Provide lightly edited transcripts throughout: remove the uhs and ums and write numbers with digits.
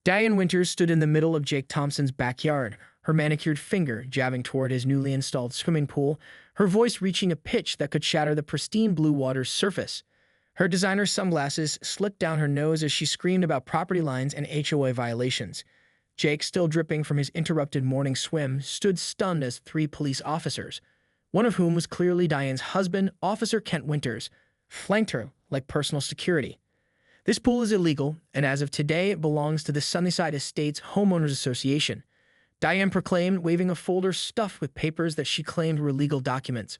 Diane Winters stood in the middle of Jake Thompson's backyard, her manicured finger jabbing toward his newly installed swimming pool, her voice reaching a pitch that could shatter the pristine blue water's surface. Her designer sunglasses slicked down her nose as she screamed about property lines and HOA violations. Jake, still dripping from his interrupted morning swim, stood stunned as three police officers, one of whom was clearly Diane's husband, Officer Kent Winters, flanked her like personal security. This pool is illegal, and as of today, it belongs to the Sunnyside Estates Homeowners Association, Diane proclaimed, waving a folder stuffed with papers that she claimed were legal documents.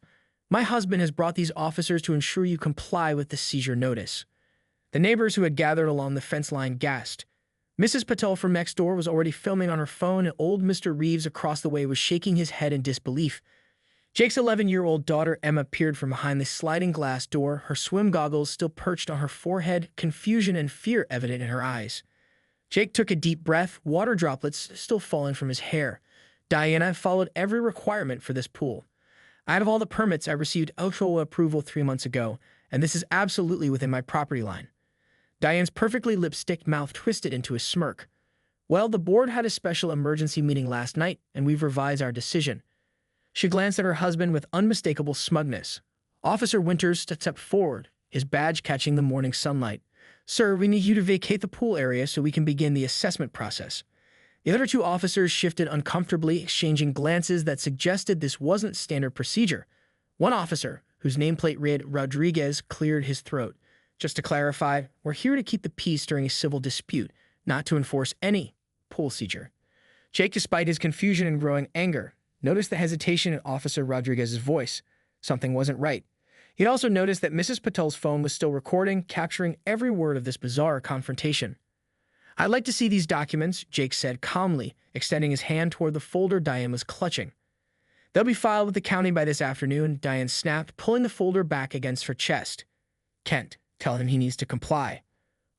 My husband has brought these officers to ensure you comply with the seizure notice. The neighbors who had gathered along the fence line gasped. Mrs. Patel from next door was already filming on her phone, and old Mr. Reeves across the way was shaking his head in disbelief. Jake's 11-year-old daughter, Emma, peered from behind the sliding glass door, her swim goggles still perched on her forehead, confusion and fear evident in her eyes. Jake took a deep breath, water droplets still falling from his hair. Diana followed every requirement for this pool. Out of all the permits, I received HOA approval 3 months ago, and this is absolutely within my property line. Diane's perfectly lipstick mouth twisted into a smirk. Well, the board had a special emergency meeting last night, and we've revised our decision. She glanced at her husband with unmistakable smugness. Officer Winters stepped forward, his badge catching the morning sunlight. Sir, we need you to vacate the pool area so we can begin the assessment process. The other two officers shifted uncomfortably, exchanging glances that suggested this wasn't standard procedure. One officer, whose nameplate read Rodriguez, cleared his throat. Just to clarify, we're here to keep the peace during a civil dispute, not to enforce any pool seizure. Jake, despite his confusion and growing anger, noticed the hesitation in Officer Rodriguez's voice. Something wasn't right. He'd also noticed that Mrs. Patel's phone was still recording, capturing every word of this bizarre confrontation. I'd like to see these documents, Jake said calmly, extending his hand toward the folder Diane was clutching. They'll be filed with the county by this afternoon, Diane snapped, pulling the folder back against her chest. Kent, tell him he needs to comply.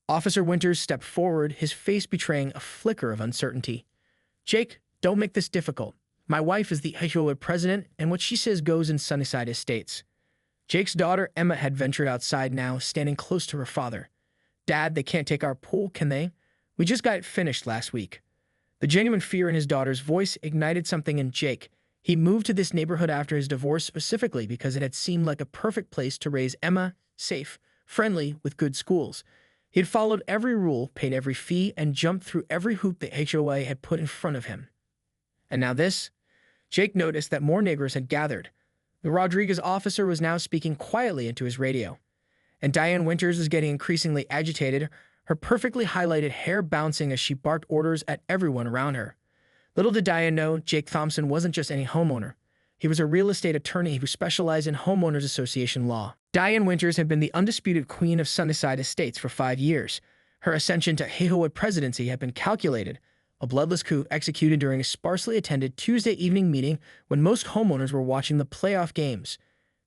Officer Winters stepped forward, his face betraying a flicker of uncertainty. Jake, don't make this difficult. My wife is the HOA president, and what she says goes in Sunnyside Estates. Jake's daughter, Emma, had ventured outside now, standing close to her father. Dad, they can't take our pool, can they? We just got it finished last week. The genuine fear in his daughter's voice ignited something in Jake. He moved to this neighborhood after his divorce specifically because it had seemed like a perfect place to raise Emma, safe, friendly, with good schools. He had followed every rule, paid every fee, and jumped through every hoop the HOA had put in front of him. And now this? Jake noticed that more neighbors had gathered. The Rodriguez officer was now speaking quietly into his radio. And Diane Winters was getting increasingly agitated, her perfectly highlighted hair bouncing as she barked orders at everyone around her. Little did Diane know, Jake Thompson wasn't just any homeowner. He was a real estate attorney who specialized in homeowners association law. Diane Winters had been the undisputed queen of Sunnyside Estates for 5 years. Her ascension to HOA presidency had been calculated, a bloodless coup executed during a sparsely attended Tuesday evening meeting when most homeowners were watching the playoff games.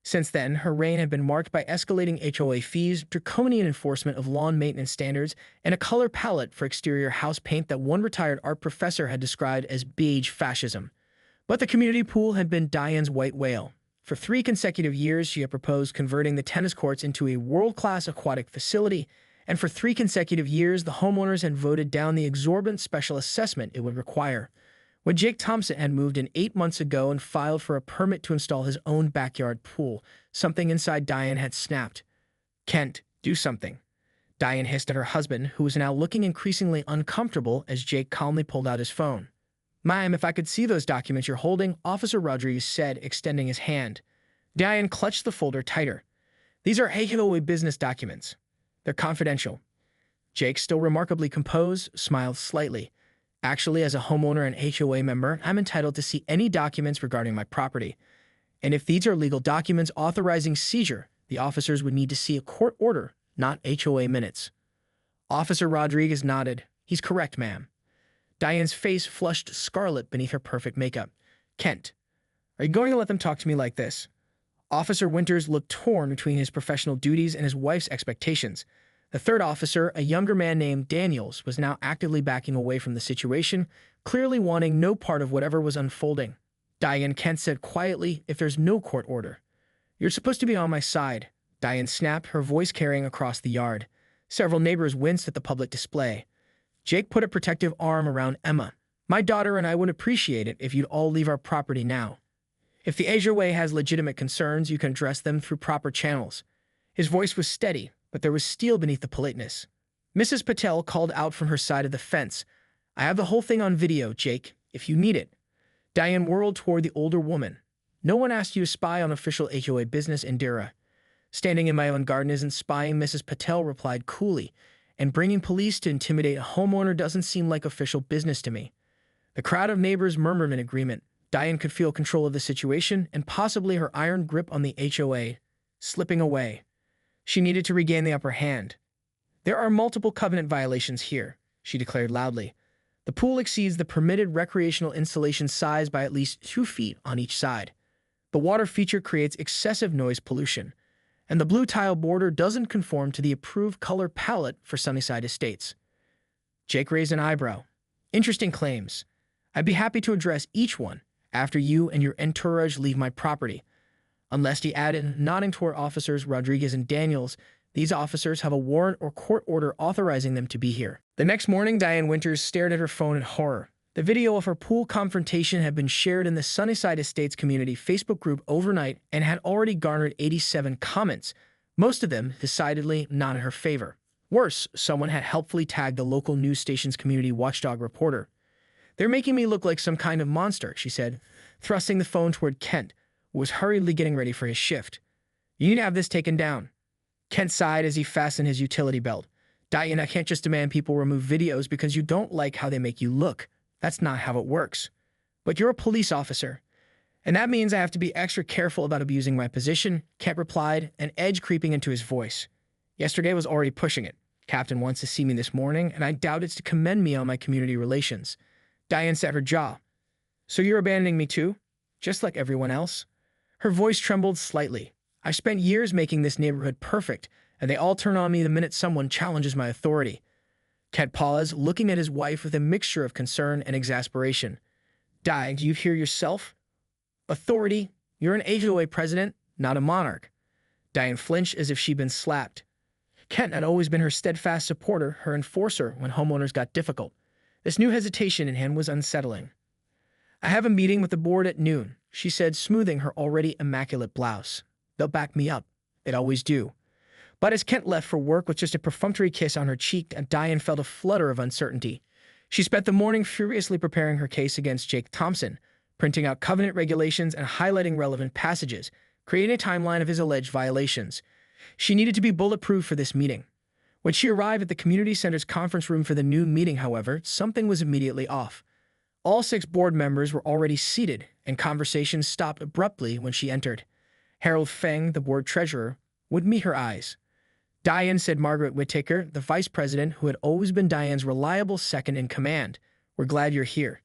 Since then, her reign had been marked by escalating HOA fees, draconian enforcement of lawn maintenance standards, and a color palette for exterior house paint that one retired art professor had described as beige fascism. But the community pool had been Diane's white whale. For 3 consecutive years, she had proposed converting the tennis courts into a world-class aquatic facility, and for 3 consecutive years, the homeowners had voted down the exorbitant special assessment it would require. When Jake Thompson had moved in 8 months ago and filed for a permit to install his own backyard pool, something inside Diane had snapped. Kent, do something. Diane hissed at her husband, who was now looking increasingly uncomfortable as Jake calmly pulled out his phone. Ma'am, if I could see those documents you're holding, Officer Rodriguez said, extending his hand. Diane clutched the folder tighter. These are HOA business documents. They're confidential. Jake, still remarkably composed, smiled slightly. Actually, as a homeowner and HOA member, I'm entitled to see any documents regarding my property. And if these are legal documents authorizing seizure, the officers would need to see a court order, not HOA minutes. Officer Rodriguez nodded. He's correct, ma'am. Diane's face flushed scarlet beneath her perfect makeup. Kent, are you going to let them talk to me like this? Officer Winters looked torn between his professional duties and his wife's expectations. The third officer, a younger man named Daniels, was now actively backing away from the situation, clearly wanting no part of whatever was unfolding. Diane, Kent said quietly, if there's no court order. You're supposed to be on my side, Diane snapped, her voice carrying across the yard. Several neighbors winced at the public display. Jake put a protective arm around Emma. My daughter and I would appreciate it if you'd all leave our property now. If the HOA has legitimate concerns, you can address them through proper channels. His voice was steady, but there was steel beneath the politeness. Mrs. Patel called out from her side of the fence. I have the whole thing on video, Jake, if you need it. Diane whirled toward the older woman. No one asked you to spy on official HOA business, Indira. Standing in my own garden isn't spying, Mrs. Patel replied coolly, and bringing police to intimidate a homeowner doesn't seem like official business to me. The crowd of neighbors murmured in agreement. Diane could feel control of the situation and possibly her iron grip on the HOA slipping away. She needed to regain the upper hand. There are multiple covenant violations here, she declared loudly. The pool exceeds the permitted recreational installation size by at least 2 feet on each side. The water feature creates excessive noise pollution, and the blue tile border doesn't conform to the approved color palette for Sunnyside Estates. Jake raised an eyebrow. Interesting claims. I'd be happy to address each one after you and your entourage leave my property. Unless, he added, nodding toward officers Rodriguez and Daniels, these officers have a warrant or court order authorizing them to be here. The next morning, Diane Winters stared at her phone in horror. The video of her pool confrontation had been shared in the Sunnyside Estates community Facebook group overnight and had already garnered 87 comments, most of them decidedly not in her favor. Worse, someone had helpfully tagged the local news station's community watchdog reporter. They're making me look like some kind of monster, she said, thrusting the phone toward Kent, who was hurriedly getting ready for his shift. You need to have this taken down. Kent sighed as he fastened his utility belt. Diane, I can't just demand people remove videos because you don't like how they make you look. That's not how it works. But you're a police officer, and that means I have to be extra careful about abusing my position, Kent replied, an edge creeping into his voice. Yesterday was already pushing it. Captain wants to see me this morning, and I doubt it's to commend me on my community relations. Diane set her jaw. So you're abandoning me too? Just like everyone else? Her voice trembled slightly. I spent years making this neighborhood perfect, and they all turn on me the minute someone challenges my authority. Kent paused, looking at his wife with a mixture of concern and exasperation. Di, do you hear yourself? Authority? You're an HOA president, not a monarch. Diane flinched as if she'd been slapped. Kent had always been her steadfast supporter, her enforcer when homeowners got difficult. This new hesitation in him was unsettling. I have a meeting with the board at noon, she said, smoothing her already immaculate blouse. They'll back me up. They always do. But as Kent left for work with just a perfunctory kiss on her cheek, Diane felt a flutter of uncertainty. She spent the morning furiously preparing her case against Jake Thompson, printing out covenant regulations and highlighting relevant passages, creating a timeline of his alleged violations. She needed to be bulletproof for this meeting. When she arrived at the community center's conference room for the noon meeting, however, something was immediately off. All 6 board members were already seated, and conversations stopped abruptly when she entered. Harold Feng, the board treasurer, would meet her eyes. Diane, said Margaret Whittaker, the vice president who had always been Diane's reliable second in command. We're glad you're here.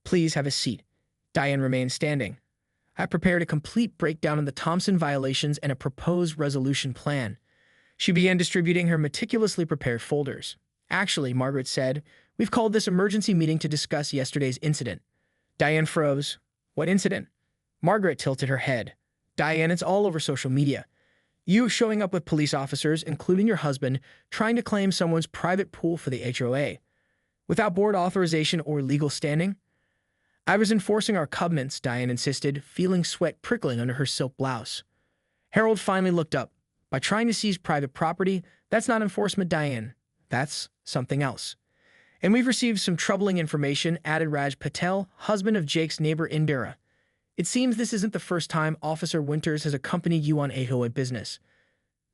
Please have a seat. Diane remained standing. I prepared a complete breakdown of the Thompson violations and a proposed resolution plan. She began distributing her meticulously prepared folders. Actually, Margaret said, we've called this emergency meeting to discuss yesterday's incident. Diane froze. What incident? Margaret tilted her head. Diane, it's all over social media. You showing up with police officers, including your husband, trying to claim someone's private pool for the HOA. Without board authorization or legal standing? I was enforcing our covenants, Diane insisted, feeling sweat prickling under her silk blouse. Harold finally looked up. By trying to seize private property, that's not enforcement, Diane. That's something else. And we've received some troubling information, added Raj Patel, husband of Jake's neighbor Indira. It seems this isn't the first time Officer Winters has accompanied you on HOA business.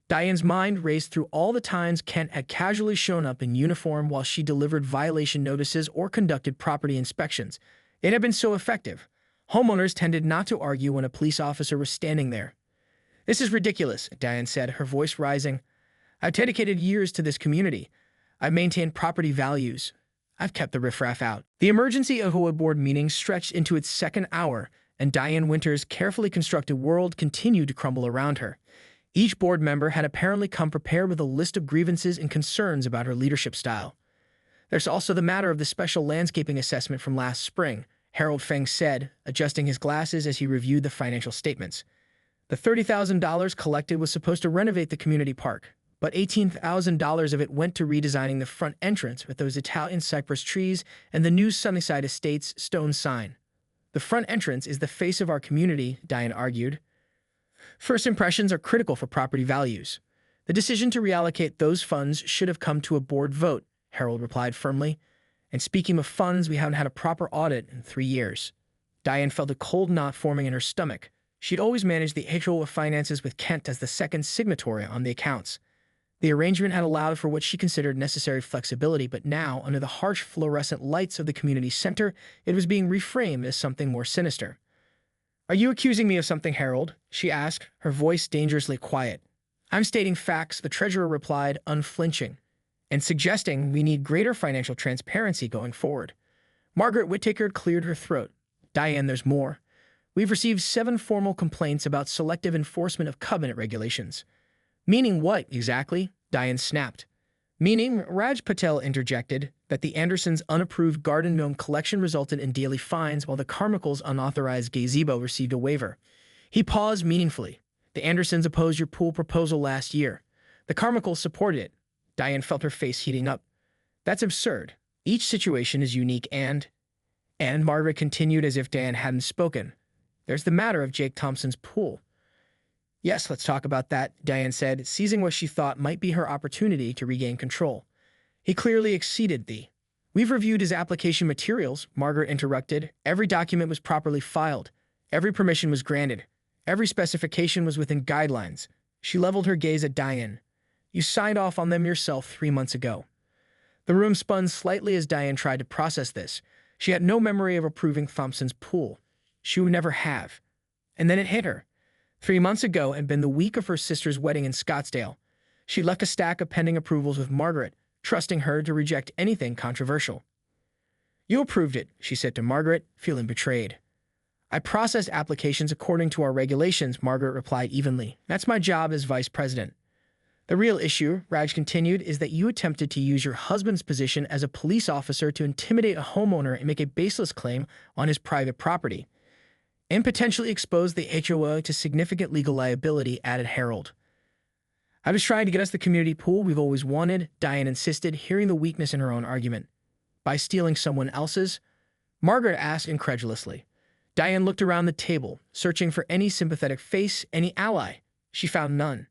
Diane's mind raced through all the times Kent had casually shown up in uniform while she delivered violation notices or conducted property inspections. It had been so effective. Homeowners tended not to argue when a police officer was standing there. This is ridiculous, Diane said, her voice rising. I've dedicated years to this community. I've maintained property values. I've kept the riffraff out. The emergency HOA board meeting stretched into its second hour, and Diane Winters' carefully constructed world continued to crumble around her. Each board member had apparently come prepared with a list of grievances and concerns about her leadership style. There's also the matter of the special landscaping assessment from last spring, Harold Feng said, adjusting his glasses as he reviewed the financial statements. The $30,000 collected was supposed to renovate the community park, but $18,000 of it went to redesigning the front entrance with those Italian cypress trees and the new Sunnyside Estates stone sign. The front entrance is the face of our community, Diane argued. First impressions are critical for property values. The decision to reallocate those funds should have come to a board vote, Harold replied firmly. And speaking of funds, we haven't had a proper audit in 3 years. Diane felt a cold knot forming in her stomach. She'd always managed the HOA finances with Kent as the second signatory on the accounts. The arrangement had allowed for what she considered necessary flexibility, but now, under the harsh fluorescent lights of the community center, it was being reframed as something more sinister. "Are you accusing me of something, Harold?" she asked, her voice dangerously quiet. "I'm stating facts," the treasurer replied, unflinching, "and suggesting we need greater financial transparency going forward." Margaret Whittaker cleared her throat. "Diane, there's more. We've received 7 formal complaints about selective enforcement of covenant regulations." "Meaning what, exactly?" Diane snapped. "Meaning," Raj Patel interjected, "that the Andersons' unapproved garden gnome collection resulted in daily fines while the Carmichaels' unauthorized gazebo received a waiver." He paused meaningfully. "The Andersons opposed your pool proposal last year. The Carmichaels supported it." Diane felt her face heating up. "That's absurd. Each situation is unique and Margaret continued as if Diane hadn't spoken. "There's the matter of Jake Thompson's pool." "Yes, let's talk about that," Diane said, seizing what she thought might be her opportunity to regain control. "He clearly exceeded the—" "We've reviewed his application materials," Margaret interrupted. "Every document was properly filed. Every permission was granted. Every specification was within guidelines." She leveled her gaze at Diane. "You signed off on them yourself 3 months ago." The room spun slightly as Diane tried to process this. She had no memory of approving Thompson's pool. She would never have. And then it hit her. 3 months ago had been the week of her sister's wedding in Scottsdale. She left a stack of pending approvals with Margaret, trusting her to reject anything controversial. "You approved it," she said to Margaret, feeling betrayed. "I processed applications according to our regulations," Margaret replied evenly. "That's my job as vice president." "The real issue," Raj continued, "is that you attempted to use your husband's position as a police officer to intimidate a homeowner and make a baseless claim on his private property, and potentially expose the HOA to significant legal liability," added Harold. "I was trying to get us the community pool we've always wanted," Diane insisted, hearing the weakness in her own argument. "By stealing someone else's?" Margaret asked incredulously. Diane looked around the table, searching for any sympathetic face, any ally. She found none.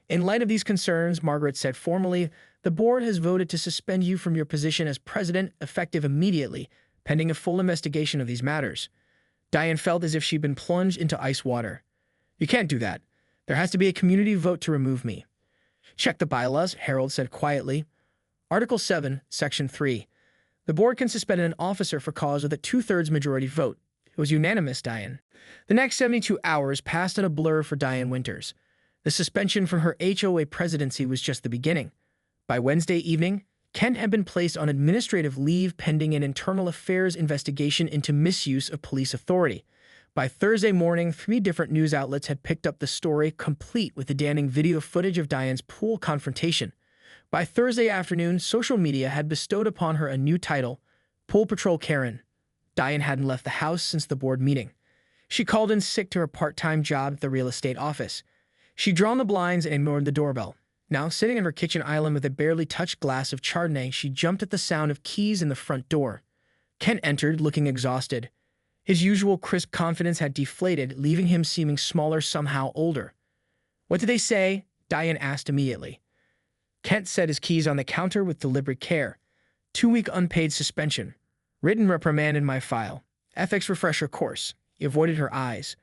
"In light of these concerns," Margaret said formally, "the board has voted to suspend you from your position as president, effective immediately, pending a full investigation of these matters." Diane felt as if she'd been plunged into ice water. "You can't do that. There has to be a community vote to remove me." "Check the bylaws," Harold said quietly. "Article 7, Section 3. The board can suspend an officer for cause with a 2/3 majority vote." It was unanimous, Diane. The next 72 hours passed in a blur for Diane Winters. The suspension from her HOA presidency was just the beginning. By Wednesday evening, Kent had been placed on administrative leave pending an internal affairs investigation into misuse of police authority. By Thursday morning, 3 different news outlets had picked up the story, complete with the damning video footage of Diane's pool confrontation. By Thursday afternoon, social media had bestowed upon her a new title, Pool Patrol Karen. Diane hadn't left the house since the board meeting. She called in sick to her part-time job at the real estate office. She'd drawn the blinds and ignored the doorbell. Now, sitting on her kitchen island with a barely touched glass of Chardonnay, she jumped at the sound of keys in the front door. Kent entered, looking exhausted. His usual crisp confidence had deflated, leaving him seeming smaller, somehow older. "What did they say?" Diane asked immediately. Kent set his keys on the counter with deliberate care. 2-week unpaid suspension. Written reprimand in my file. Ethics refresher course. He avoided her eyes.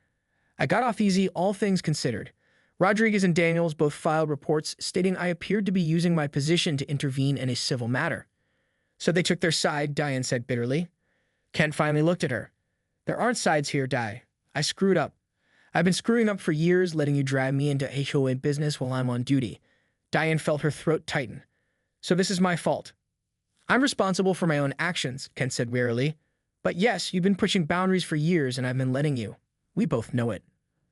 "I got off easy, all things considered. Rodriguez and Daniels both filed reports stating I appeared to be using my position to intervene in a civil matter." "So they took their side," Diane said bitterly. Kent finally looked at her. "There aren't sides here, Di. I screwed up. I've been screwing up for years, letting you drag me into HOA business while I'm on duty." Diane felt her throat tighten. "So this is my fault." "I'm responsible for my own actions," Kent said wearily. "But yes, you've been pushing boundaries for years and I've been letting you. We both know it."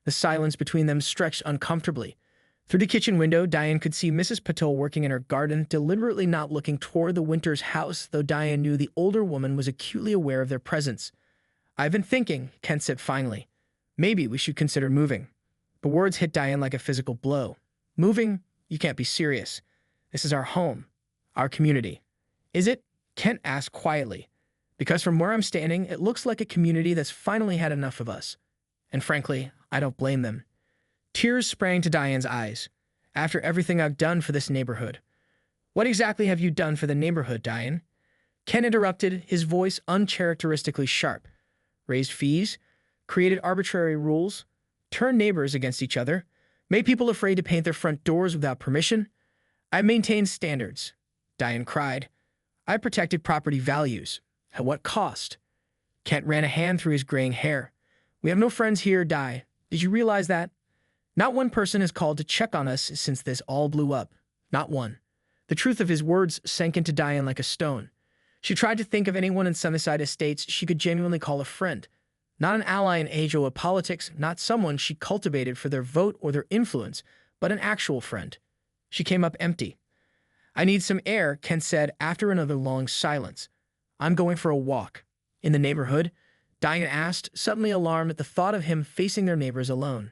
The silence between them stretched uncomfortably. Through the kitchen window, Diane could see Mrs. Patel working in her garden, deliberately not looking toward the Winters' house, though Diane knew the older woman was acutely aware of their presence. "I've been thinking," Kent said finally. "Maybe we should consider moving." The words hit Diane like a physical blow. "Moving? You can't be serious. This is our home, our community. Is it? Kent asked quietly. Because from where I'm standing, it looks like a community that's finally had enough of us. And frankly, I don't blame them. Tears sprang to Diane's eyes. After everything I've done for this neighborhood. What exactly have you done for the neighborhood, Diane? Ken interrupted, his voice uncharacteristically sharp. Raised fees, created arbitrary rules, turned neighbors against each other, made people afraid to paint their front doors without permission. I maintained standards, Diane cried. I protected property values. At what cost? Kent ran a hand through his graying hair. We have no friends here, Di. Did you realize that? Not one person has called to check on us since this all blew up. Not one. The truth of his words sank into Diane like a stone. She tried to think of anyone in Sunnyside Estates she could genuinely call a friend. Not an ally in HOA politics, not someone she cultivated for their vote or their influence, but an actual friend. She came up empty. I need some air, Kent said after another long silence. I'm going for a walk. In the neighborhood? Diane asked, suddenly alarmed at the thought of him facing their neighbors alone.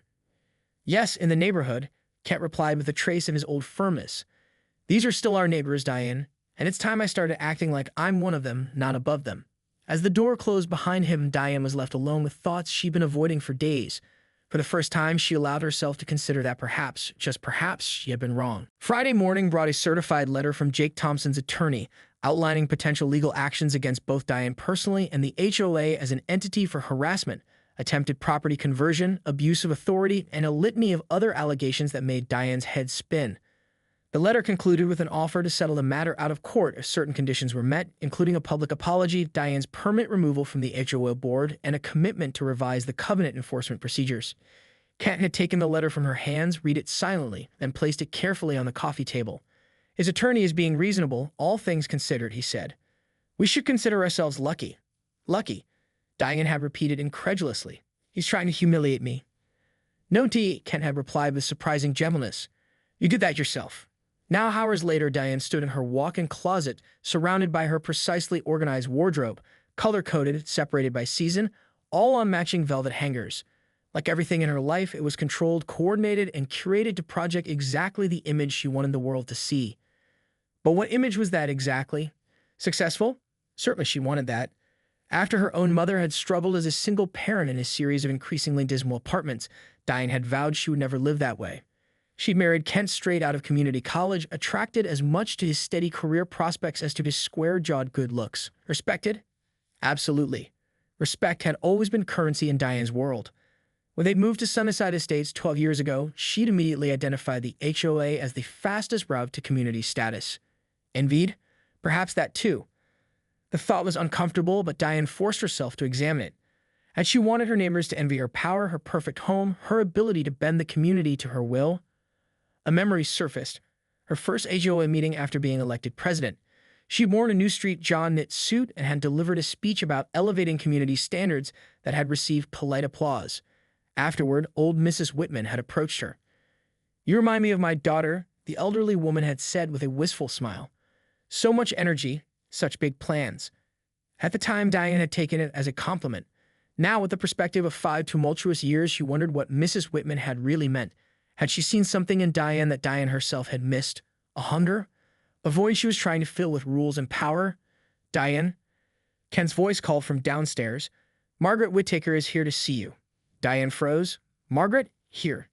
Yes, in the neighborhood, Kent replied with a trace of his old firmness. These are still our neighbors, Diane, and it's time I started acting like I'm one of them, not above them. As the door closed behind him, Diane was left alone with thoughts she'd been avoiding for days. For the first time, she allowed herself to consider that perhaps, just perhaps, she had been wrong. Friday morning brought a certified letter from Jake Thompson's attorney, outlining potential legal actions against both Diane personally and the HOA as an entity for harassment, attempted property conversion, abuse of authority, and a litany of other allegations that made Diane's head spin. The letter concluded with an offer to settle the matter out of court if certain conditions were met, including a public apology, Diane's permanent removal from the HOA board, and a commitment to revise the covenant enforcement procedures. Kent had taken the letter from her hands, read it silently, then placed it carefully on the coffee table. His attorney is being reasonable, all things considered, he said. We should consider ourselves lucky. Lucky, Diane had repeated incredulously. He's trying to humiliate me. No, T, Kent had replied with surprising gentleness. You did that yourself. Now, hours later, Diane stood in her walk-in closet, surrounded by her precisely organized wardrobe, color-coded, separated by season, all on matching velvet hangers. Like everything in her life, it was controlled, coordinated, and curated to project exactly the image she wanted the world to see. But what image was that exactly? Successful? Certainly she wanted that. After her own mother had struggled as a single parent in a series of increasingly dismal apartments, Diane had vowed she would never live that way. She'd married Kent straight out of community college, attracted as much to his steady career prospects as to his square-jawed good looks. Respected? Absolutely. Respect had always been currency in Diane's world. When they'd moved to Sunnyside Estates 12 years ago, she'd immediately identified the HOA as the fastest route to community status. Envied? Perhaps that too. The thought was uncomfortable, but Diane forced herself to examine it. Had she wanted her neighbors to envy her power, her perfect home, her ability to bend the community to her will? A memory surfaced. Her first HOA meeting after being elected president. She'd worn a New Street John knit suit and had delivered a speech about elevating community standards that had received polite applause. Afterward, old Mrs. Whitman had approached her. You remind me of my daughter, the elderly woman had said with a wistful smile. So much energy, such big plans. At the time, Diane had taken it as a compliment. Now, with the perspective of 5 tumultuous years, she wondered what Mrs. Whitman had really meant. Had she seen something in Diane that Diane herself had missed? A hunger? A void she was trying to fill with rules and power? Diane? Ken's voice called from downstairs. Margaret Whittaker is here to see you. Diane froze. Margaret? Here.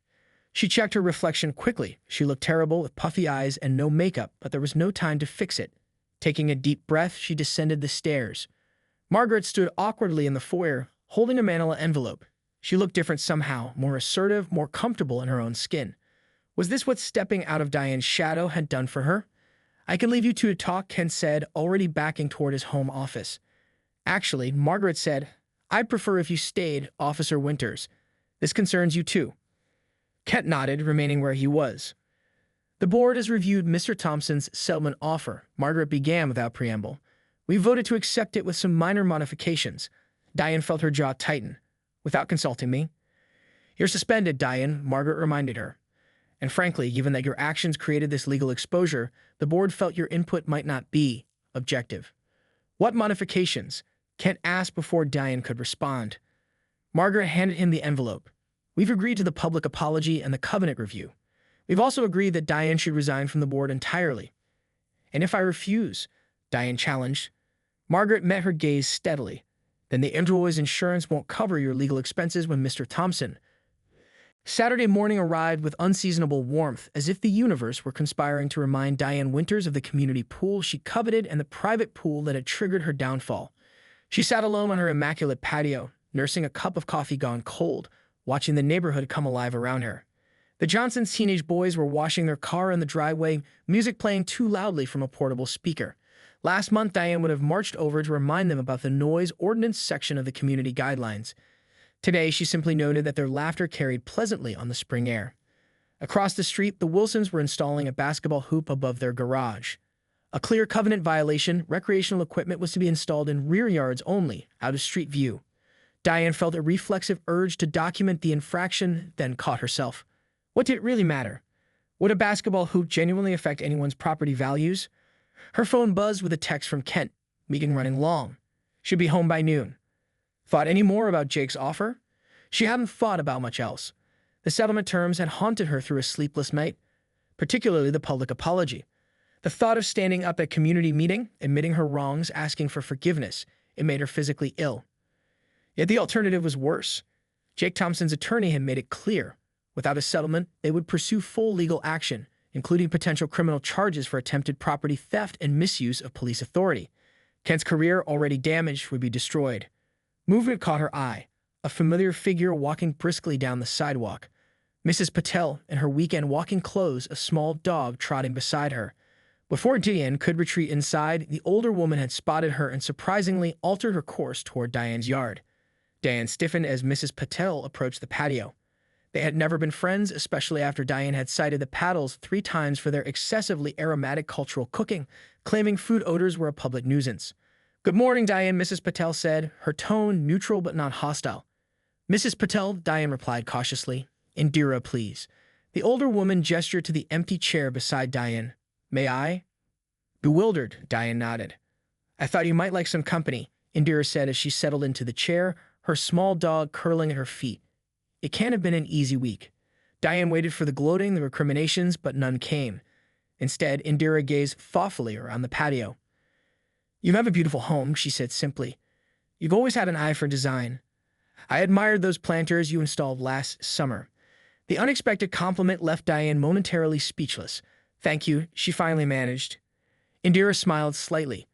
She checked her reflection quickly. She looked terrible with puffy eyes and no makeup, but there was no time to fix it. Taking a deep breath, she descended the stairs. Margaret stood awkwardly in the foyer, holding a manila envelope. She looked different somehow, more assertive, more comfortable in her own skin. Was this what stepping out of Diane's shadow had done for her? I can leave you two to talk, Ken said, already backing toward his home office. Actually, Margaret said, I'd prefer if you stayed, Officer Winters. This concerns you too. Kent nodded, remaining where he was. The board has reviewed Mr. Thompson's settlement offer, Margaret began without preamble. We voted to accept it with some minor modifications. Diane felt her jaw tighten. Without consulting me. You're suspended, Diane, Margaret reminded her. And frankly, given that your actions created this legal exposure, the board felt your input might not be objective. What modifications? Kent asked before Diane could respond. Margaret handed him the envelope. We've agreed to the public apology and the covenant review. We've also agreed that Diane should resign from the board entirely. And if I refuse, Diane challenged. Margaret met her gaze steadily. Then the HOA's insurance won't cover your legal expenses when Mr. Thompson. Saturday morning arrived with unseasonable warmth, as if the universe were conspiring to remind Diane Winters of the community pool she coveted and the private pool that had triggered her downfall. She sat alone on her immaculate patio, nursing a cup of coffee gone cold, watching the neighborhood come alive around her. The Johnsons' teenage boys were washing their car in the driveway, music playing too loudly from a portable speaker. Last month, Diane would have marched over to remind them about the noise ordinance section of the community guidelines. Today, she simply noted that their laughter carried pleasantly on the spring air. Across the street, the Wilsons were installing a basketball hoop above their garage. A clear covenant violation, recreational equipment was to be installed in rear yards only, out of street view. Diane felt a reflexive urge to document the infraction, then caught herself. What did it really matter? Would a basketball hoop genuinely affect anyone's property values? Her phone buzzed with a text from Kent. Meeting running long. Should be home by noon. Thought any more about Jake's offer? She hadn't thought about much else. The settlement terms had haunted her through a sleepless night, particularly the public apology. The thought of standing up at community meeting, admitting her wrongs, asking for forgiveness, it made her physically ill. Yet the alternative was worse. Jake Thompson's attorney had made it clear. Without a settlement, they would pursue full legal action, including potential criminal charges for attempted property theft and misuse of police authority. Kent's career, already damaged, would be destroyed. Movement caught her eye, a familiar figure walking briskly down the sidewalk. Mrs. Patel, in her weekend walking clothes, a small dog trotting beside her. Before Diane could retreat inside, the older woman had spotted her and surprisingly altered her course toward Diane's yard. Diane stiffened as Mrs. Patel approached the patio. They had never been friends, especially after Diane had cited the Paddles 3 times for their excessively aromatic cultural cooking, claiming food odors were a public nuisance. "Good morning, Diane," Mrs. Patel said, her tone neutral but not hostile. "Mrs. Patel," Diane replied cautiously. "Indira, please." The older woman gestured to the empty chair beside Diane. "May I?" Bewildered, Diane nodded. "I thought you might like some company," Indira said as she settled into the chair, her small dog curling at her feet. It can't have been an easy week. Diane waited for the gloating, the recriminations, but none came. Instead, Indira gazed thoughtfully around the patio. "You have a beautiful home," she said simply. "You've always had an eye for design. I admired those planters you installed last summer." The unexpected compliment left Diane momentarily speechless. "Thank you," she finally managed. Indira smiled slightly.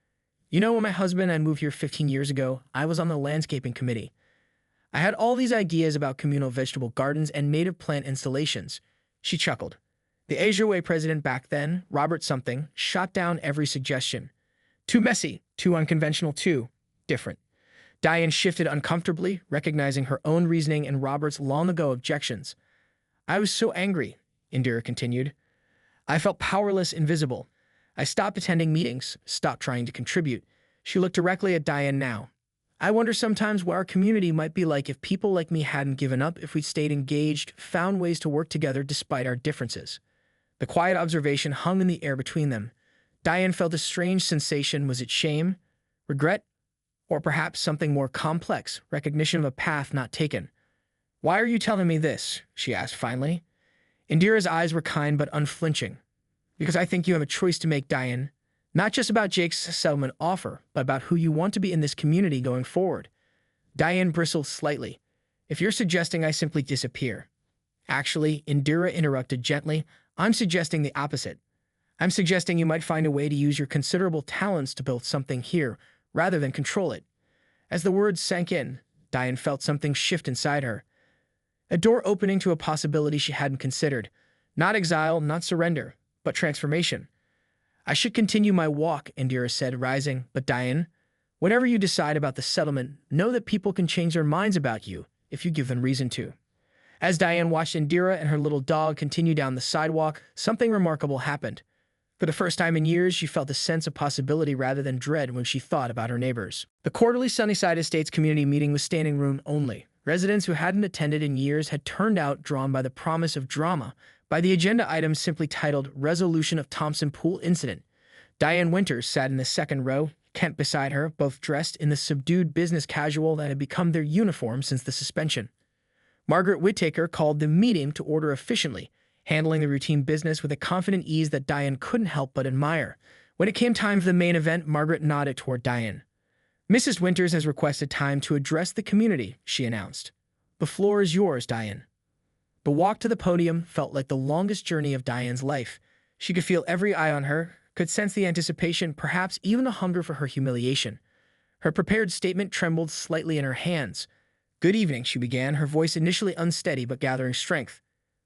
"You know, when my husband and I moved here 15 years ago, I was on the landscaping committee. I had all these ideas about communal vegetable gardens and native plant installations." She chuckled. The HOA president back then, Robert something, shot down every suggestion. Too messy, too unconventional, too different. Diane shifted uncomfortably, recognizing her own reasoning and Robert's long-ago objections. "I was so angry," Indira continued. "I felt powerless, invisible. I stopped attending meetings, stopped trying to contribute." She looked directly at Diane now. "I wonder sometimes what our community might be like if people like me hadn't given up, if we'd stayed engaged, found ways to work together despite our differences." The quiet observation hung in the air between them. Diane felt a strange sensation. Was it shame? Regret? Or perhaps something more complex, recognition of a path not taken? "Why are you telling me this?" she asked finally. Indira's eyes were kind but unflinching. "Because I think you have a choice to make, Diane. Not just about Jake's settlement offer, but about who you want to be in this community going forward." Diane bristled slightly. "If you're suggesting I simply disappear." "Actually," Indira interrupted gently, "I'm suggesting the opposite. I'm suggesting you might find a way to use your considerable talents to build something here, rather than control it." As the words sank in, Diane felt something shift inside her. A door opening to a possibility she hadn't considered. Not exile, not surrender, but transformation. "I should continue my walk," Indira said, rising. "But Diane, whatever you decide about the settlement, know that people can change their minds about you if you give them reason to." As Diane watched Indira and her little dog continue down the sidewalk, something remarkable happened. For the first time in years, she felt a sense of possibility rather than dread when she thought about her neighbors. The quarterly Sunnyside Estates community meeting was standing room only. Residents who hadn't attended in years had turned out, drawn by the promise of drama, by the agenda item simply titled "Resolution of Thompson Pool Incident." Diane Winters sat in the second row, Kent beside her, both dressed in the subdued business casual that had become their uniform since the suspension. Margaret Whittaker called the meeting to order efficiently, handling the routine business with a confident ease that Diane couldn't help but admire. When it came time for the main event, Margaret nodded toward Diane. "Mrs. Winters has requested time to address the community," she announced. "The floor is yours, Diane." The walk to the podium felt like the longest journey of Diane's life. She could feel every eye on her, could sense the anticipation, perhaps even a hunger for her humiliation. Her prepared statement trembled slightly in her hands. "Good evening," she began, her voice initially unsteady but gathering strength.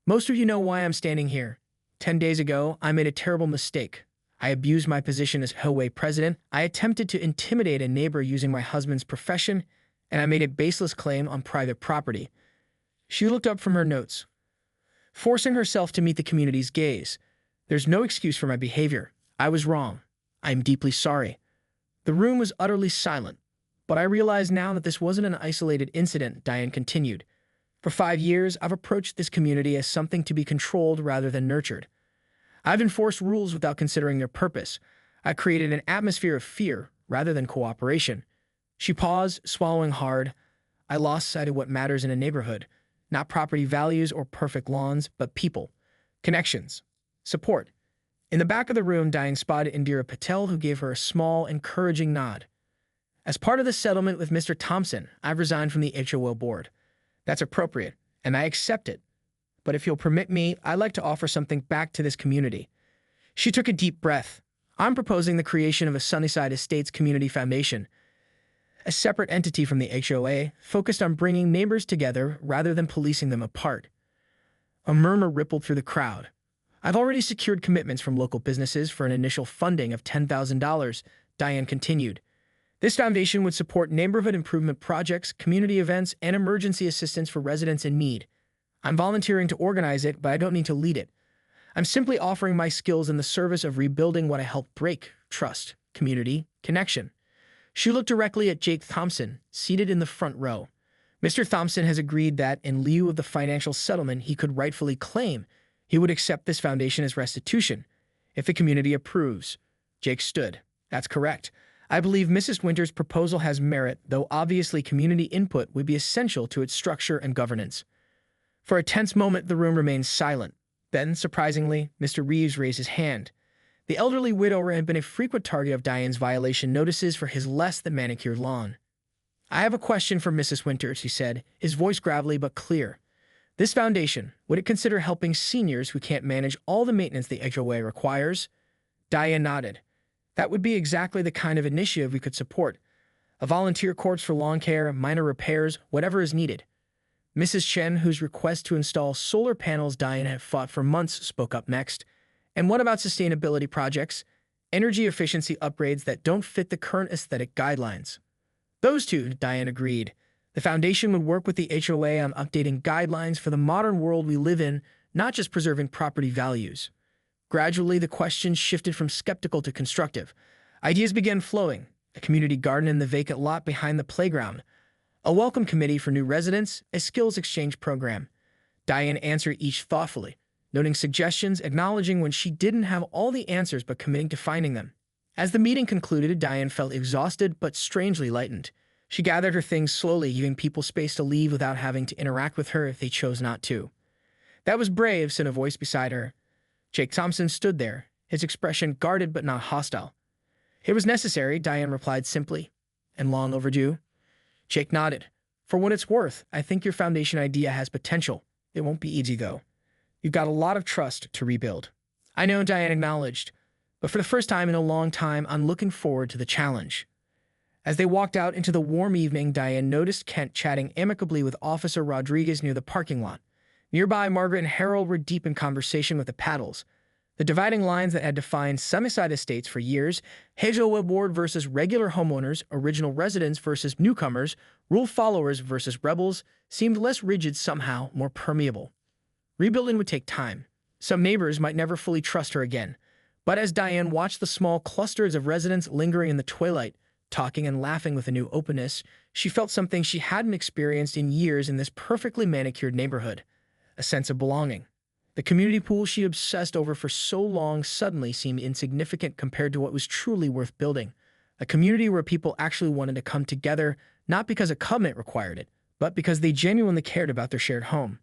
"Most of you know why I'm standing here. 10 days ago, I made a terrible mistake. I abused my position as HOA president. I attempted to intimidate a neighbor using my husband's profession, and I made a baseless claim on private property." She looked up from her notes, forcing herself to meet the community's gaze. "There's no excuse for my behavior. I was wrong. I am deeply sorry." The room was utterly silent, but I realize now that this wasn't an isolated incident, Diane continued. "For 5 years, I've approached this community as something to be controlled rather than nurtured. I've enforced rules without considering their purpose. I created an atmosphere of fear rather than cooperation." She paused, swallowing hard. "I lost sight of what matters in a neighborhood. Not property values or perfect lawns, but people, connections, support." In the back of the room, Diane spotted Indira Patel, who gave her a small, encouraging nod. "As part of the settlement with Mr. Thompson, I've resigned from the HOA board. That's appropriate, and I accept it. But if you'll permit me, I'd like to offer something back to this community." She took a deep breath. "I'm proposing the creation of a Sunnyside Estates Community Foundation, a separate entity from the HOA, focused on bringing neighbors together rather than policing them apart." A murmur rippled through the crowd. "I've already secured commitments from local businesses for an initial funding of $10,000, Diane continued. "This foundation would support neighborhood improvement projects, community events, and emergency assistance for residents in need. I'm volunteering to organize it, but I don't need to lead it. I'm simply offering my skills in the service of rebuilding what I helped break: trust, community, connection." She looked directly at Jake Thompson, seated in the front row. "Mr. Thompson has agreed that, in lieu of the financial settlement he could rightfully claim, he would accept this foundation as restitution, if the community approves." Jake stood. "That's correct. I believe Mrs. Winters' proposal has merit, though obviously community input would be essential to its structure and governance." For a tense moment, the room remained silent. Then, surprisingly, Mr. Reeves raised his hand. The elderly widower had been a frequent target of Diane's violation notices for his less-than-manicured lawn. "I have a question for Mrs. Winters," he said, his voice gravelly but clear. "This foundation, would it consider helping seniors who can't manage all the maintenance the HOA requires?" Diane nodded. "That would be exactly the kind of initiative we could support. A volunteer corps for lawn care, minor repairs, whatever is needed." Mrs. Chen, whose request to install solar panels Diane had fought for months, spoke up next. "And what about sustainability projects? Energy efficiency upgrades that don't fit the current aesthetic guidelines?" "Those two," Diane agreed. "The foundation would work with the HOA on updating guidelines for the modern world we live in, not just preserving property values." Gradually, the questions shifted from skeptical to constructive. Ideas began flowing: a community garden in the vacant lot behind the playground, a welcome committee for new residents, a skills exchange program. Diane answered each thoughtfully, noting suggestions, acknowledging when she didn't have all the answers but committing to finding them. As the meeting concluded, Diane felt exhausted but strangely lightened. She gathered her things slowly, giving people space to leave without having to interact with her if they chose not to. "That was brave," said a voice beside her. Jake Thompson stood there, his expression guarded but not hostile. "It was necessary," Diane replied simply. "And long overdue?" Jake nodded. "For what it's worth, I think your foundation idea has potential. It won't be easy, though. You've got a lot of trust to rebuild." "I know," Diane acknowledged. "But for the first time in a long time, I'm looking forward to the challenge." As they walked out into the warm evening, Diane noticed Kent chatting amicably with Officer Rodriguez near the parking lot. Nearby, Margaret and Harold were deep in conversation with the paddles. The dividing lines that had defined Sunnyside Estates for years, HOA board versus regular homeowners, original residents versus newcomers, rule followers versus rebels, seemed less rigid, somehow more permeable. Rebuilding would take time. Some neighbors might never fully trust her again. But as Diane watched the small clusters of residents lingering in the twilight, talking and laughing with a new openness, she felt something she hadn't experienced in years in this perfectly manicured neighborhood: a sense of belonging. The community pool she obsessed over for so long suddenly seemed insignificant compared to what was truly worth building. A community where people actually wanted to come together, not because a covenant required it, but because they genuinely cared about their shared home.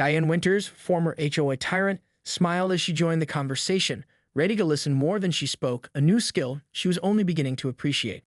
Diane Winters, former HOA tyrant, smiled as she joined the conversation, ready to listen more than she spoke, a new skill she was only beginning to appreciate.